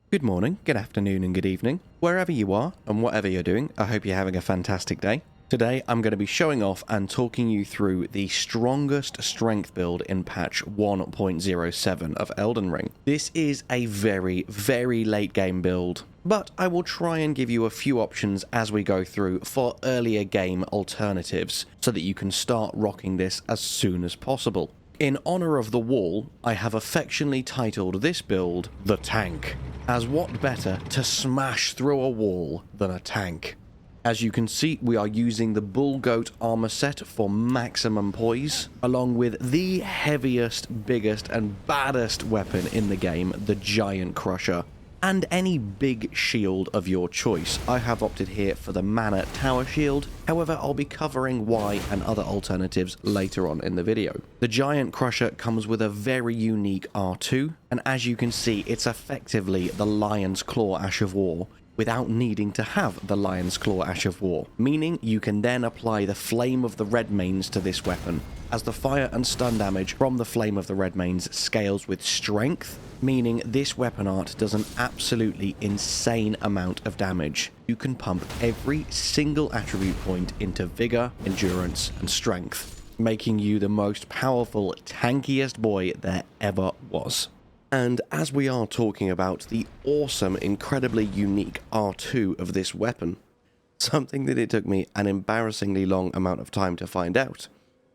Good morning, good afternoon, and good evening. Wherever you are and whatever you're doing, I hope you're having a fantastic day. Today, I'm going to be showing off and talking you through the strongest strength build in patch 1.07 of Elden Ring. This is a very, very late game build, but I will try and give you a few options as we go through for earlier game alternatives so that you can start rocking this as soon as possible. In honor of the wall, I have affectionately titled this build The Tank, as what better to smash through a wall than a tank. As you can see, we are using the Bull Goat armor set for maximum poise, along with the heaviest, biggest, and baddest weapon in the game, the Giant Crusher, and any big shield of your choice. I have opted here for the Mana Tower Shield, however I'll be covering why and other alternatives later on in the video. The Giant Crusher comes with a very unique R2, and as you can see, it's effectively the Lion's Claw Ash of War, without needing to have the Lion's Claw Ash of War, meaning you can then apply the Flame of the Redmanes to this weapon, as the fire and stun damage from the Flame of the Redmanes scales with strength, meaning this weapon art does an absolutely insane amount of damage. You can pump every single attribute point into vigor, endurance, and strength, making you the most powerful, tankiest boy there ever was. And as we are talking about the awesome, incredibly unique R2 of this weapon, something that it took me an embarrassingly long amount of time to find out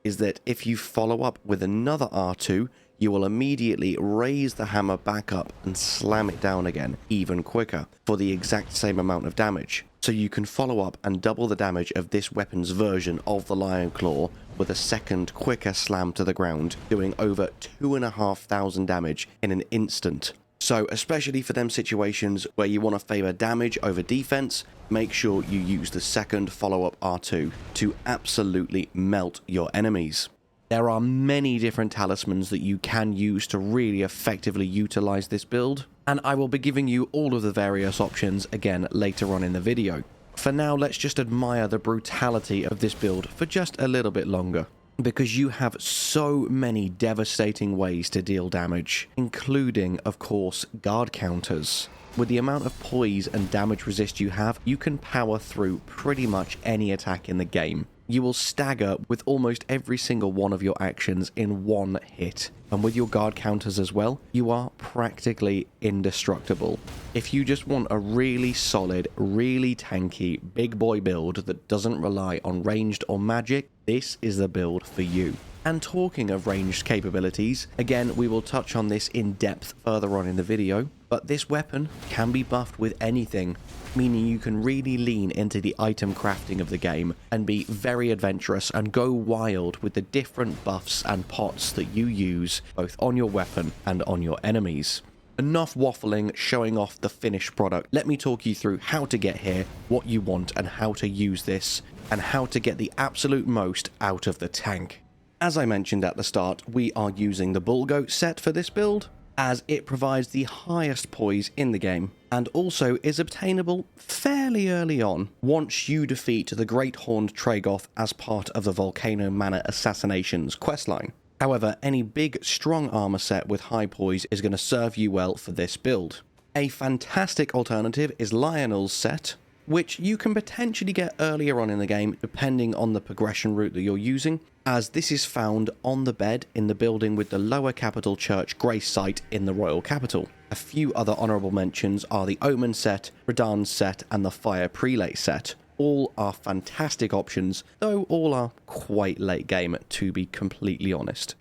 is that if you follow up with another R2, you will immediately raise the hammer back up and slam it down again even quicker for the exact same amount of damage. So you can follow up and double the damage of this weapon's version of the Lion Claw with a second quicker slam to the ground, doing over 2,500 damage in an instant. So especially for them situations where you want to favour damage over defense, make sure you use the second follow-up R2 to absolutely melt your enemies. There are many different talismans that you can use to really effectively utilize this build, and I will be giving you all of the various options again later on in the video. For now, let's just admire the brutality of this build for just a little bit longer, because you have so many devastating ways to deal damage, including, of course, guard counters. With the amount of poise and damage resist you have, you can power through pretty much any attack in the game. You will stagger with almost every single one of your actions in one hit. And with your guard counters as well, you are practically indestructible. If you just want a really solid, really tanky, big boy build that doesn't rely on ranged or magic, this is the build for you. And talking of ranged capabilities, again, we will touch on this in depth further on in the video, but this weapon can be buffed with anything, meaning you can really lean into the item crafting of the game and be very adventurous and go wild with the different buffs and pots that you use both on your weapon and on your enemies. Enough waffling, showing off the finished product. Let me talk you through how to get here, what you want, and how to use this, and how to get the absolute most out of the tank. As I mentioned at the start, we are using the Bull Goat set for this build, as it provides the highest poise in the game, and also is obtainable fairly early on once you defeat the Great Horned Tragoth as part of the Volcano Manor Assassinations questline. However, any big, strong armor set with high poise is going to serve you well for this build. A fantastic alternative is Lionel's set, which you can potentially get earlier on in the game depending on the progression route that you're using, as this is found on the bed in the building with the Lower Capital Church Grace site in the Royal Capital. A few other honourable mentions are the Omen set, Radahn's set, and the Fire Prelate set. All are fantastic options, though all are quite late game, to be completely honest.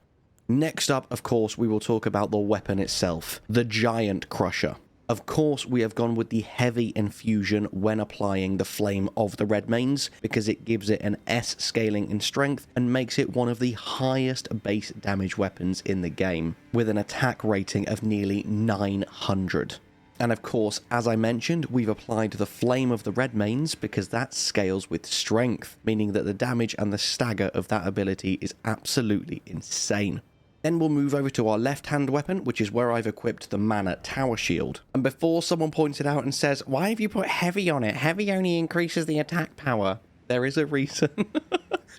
Next up, of course, we will talk about the weapon itself, the Giant Crusher. Of course, we have gone with the heavy infusion when applying the Flame of the Redmanes, because it gives it an S scaling in strength and makes it one of the highest base damage weapons in the game, with an attack rating of nearly 900. And of course, as I mentioned, we've applied the Flame of the Redmanes because that scales with strength, meaning that the damage and the stagger of that ability is absolutely insane. Then we'll move over to our left-hand weapon, which is where I've equipped the Mana Tower Shield. And before someone points it out and says, "Why have you put heavy on it? Heavy only increases the attack power." There is a reason.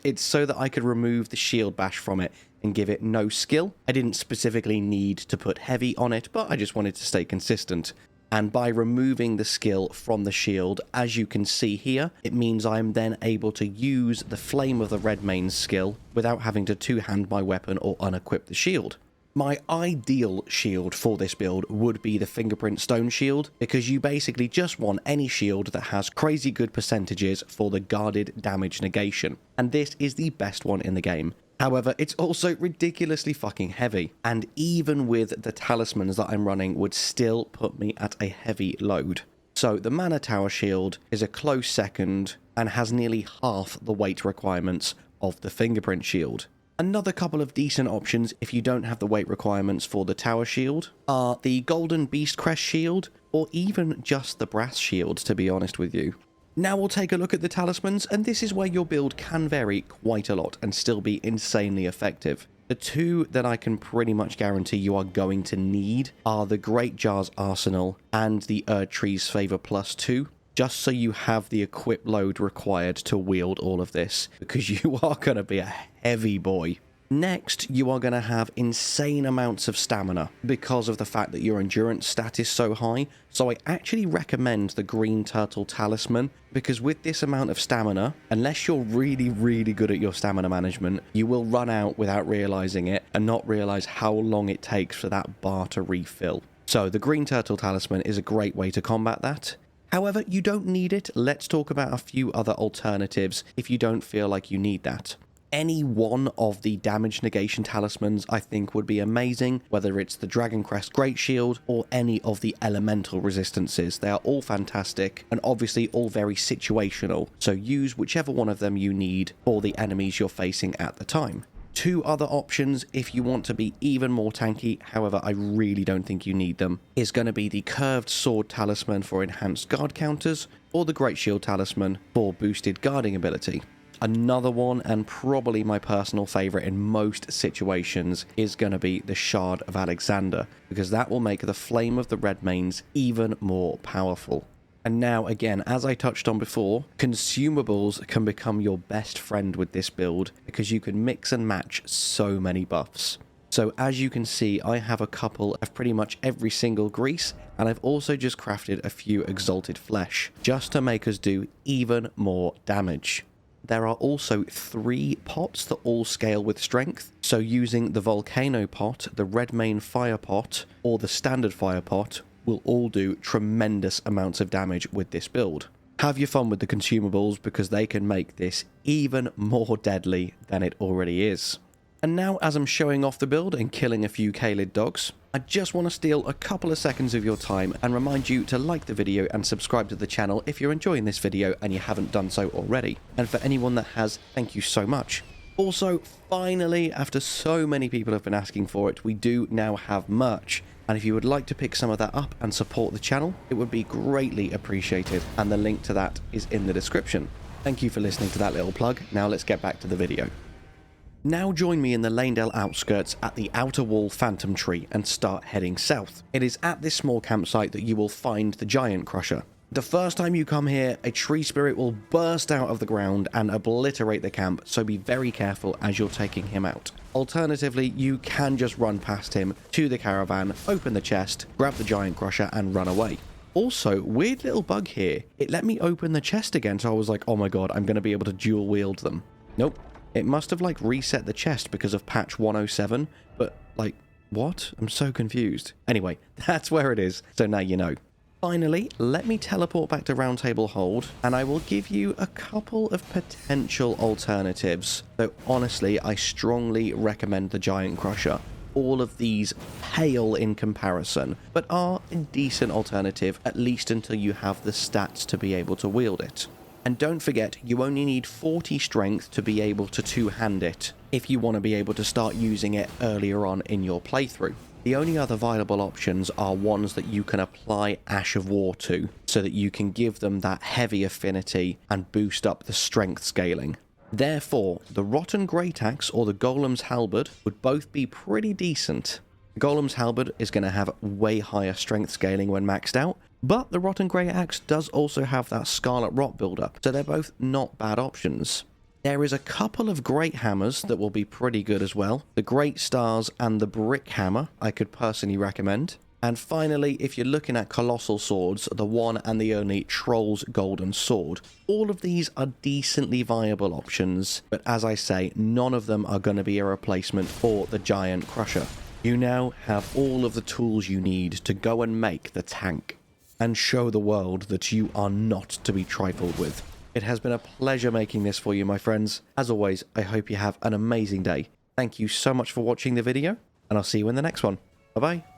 It's so that I could remove the shield bash from it and give it no skill. I didn't specifically need to put heavy on it, but I just wanted to stay consistent. And by removing the skill from the shield, as you can see here, it means I am then able to use the Flame of the Redmane's skill without having to two-hand my weapon or unequip the shield. My ideal shield for this build would be the Fingerprint Stone shield, because you basically just want any shield that has crazy good percentages for the guarded damage negation, and this is the best one in the game. However, it's also ridiculously fucking heavy, and even with the talismans that I'm running would still put me at a heavy load. So the Mana Tower shield is a close second and has nearly half the weight requirements of the Fingerprint shield. Another couple of decent options if you don't have the weight requirements for the Tower shield are the Golden Beast Crest shield, or even just the Brass shield, to be honest with you. Now we'll take a look at the talismans, and this is where your build can vary quite a lot and still be insanely effective. The two that I can pretty much guarantee you are going to need are the Great Jar's Arsenal and the Erdtree's Favor +2, just so you have the equip load required to wield all of this, because you are going to be a heavy boy. Next, you are going to have insane amounts of stamina because of the fact that your endurance stat is so high. So I actually recommend the Green Turtle Talisman, because with this amount of stamina, unless you're really good at your stamina management, you will run out without realizing it and not realize how long it takes for that bar to refill. So the Green Turtle Talisman is a great way to combat that. However, you don't need it. Let's talk about a few other alternatives if you don't feel like you need that. Any one of the damage negation talismans I think would be amazing, whether it's the Dragon Crest Great Shield or any of the elemental resistances. They are all fantastic and obviously all very situational, so use whichever one of them you need for the enemies you're facing at the time. Two other options if you want to be even more tanky, however I really don't think you need them, is going to be the Curved Sword Talisman for enhanced guard counters or the Great Shield Talisman for boosted guarding ability. Another one, and probably my personal favourite in most situations, is going to be the Shard of Alexander, because that will make the Flame of the Redmanes even more powerful. And now, again, as I touched on before, consumables can become your best friend with this build, because you can mix and match so many buffs. So as you can see, I have a couple of pretty much every single grease, and I've also just crafted a few Exalted Flesh, just to make us do even more damage. There are also 3 pots that all scale with strength, so using the Volcano pot, the Redmane Fire pot, or the Standard Fire pot will all do tremendous amounts of damage with this build. Have your fun with the consumables, because they can make this even more deadly than it already is. And now, as I'm showing off the build and killing a few Kaled dogs, I just want to steal a couple of seconds of your time and remind you to like the video and subscribe to the channel if you're enjoying this video and you haven't done so already. And for anyone that has, thank you so much. Also, finally, after so many people have been asking for it, we do now have merch. And if you would like to pick some of that up and support the channel, it would be greatly appreciated. And the link to that is in the description. Thank you for listening to that little plug. Now let's get back to the video. Now join me in the Lanedale outskirts at the Outer Wall Phantom Tree and start heading south. It is at this small campsite that you will find the Giant Crusher. The first time you come here, a tree spirit will burst out of the ground and obliterate the camp, so be very careful as you're taking him out. Alternatively, you can just run past him to the caravan, open the chest, grab the Giant Crusher and run away. Also, weird little bug here. It let me open the chest again, so I was like, oh my god, I'm going to be able to dual wield them. Nope. It must have like reset the chest because of patch 107, but like, what? I'm so confused. Anyway, that's where it is, so now you know. Finally, let me teleport back to Roundtable Hold, and I will give you a couple of potential alternatives, though honestly, I strongly recommend the Giant Crusher. All of these pale in comparison, but are a decent alternative, at least until you have the stats to be able to wield it. And don't forget, you only need 40 strength to be able to two-hand it, if you want to be able to start using it earlier on in your playthrough. The only other viable options are ones that you can apply Ash of War to, so that you can give them that heavy affinity and boost up the strength scaling. Therefore, the Rotten Great Axe or the Golem's Halberd would both be pretty decent. The Golem's Halberd is going to have way higher strength scaling when maxed out, but the Rotten Great Axe does also have that Scarlet Rot build-up, so they're both not bad options. There is a couple of Great Hammers that will be pretty good as well. The Great Stars and the Brick Hammer I could personally recommend. And finally, if you're looking at colossal swords, the one and the only Troll's Golden Sword. All of these are decently viable options, but as I say, none of them are going to be a replacement for the Giant Crusher. You now have all of the tools you need to go and make the tank and show the world that you are not to be trifled with. It has been a pleasure making this for you, my friends. As always, I hope you have an amazing day. Thank you so much for watching the video, and I'll see you in the next one. Bye-bye.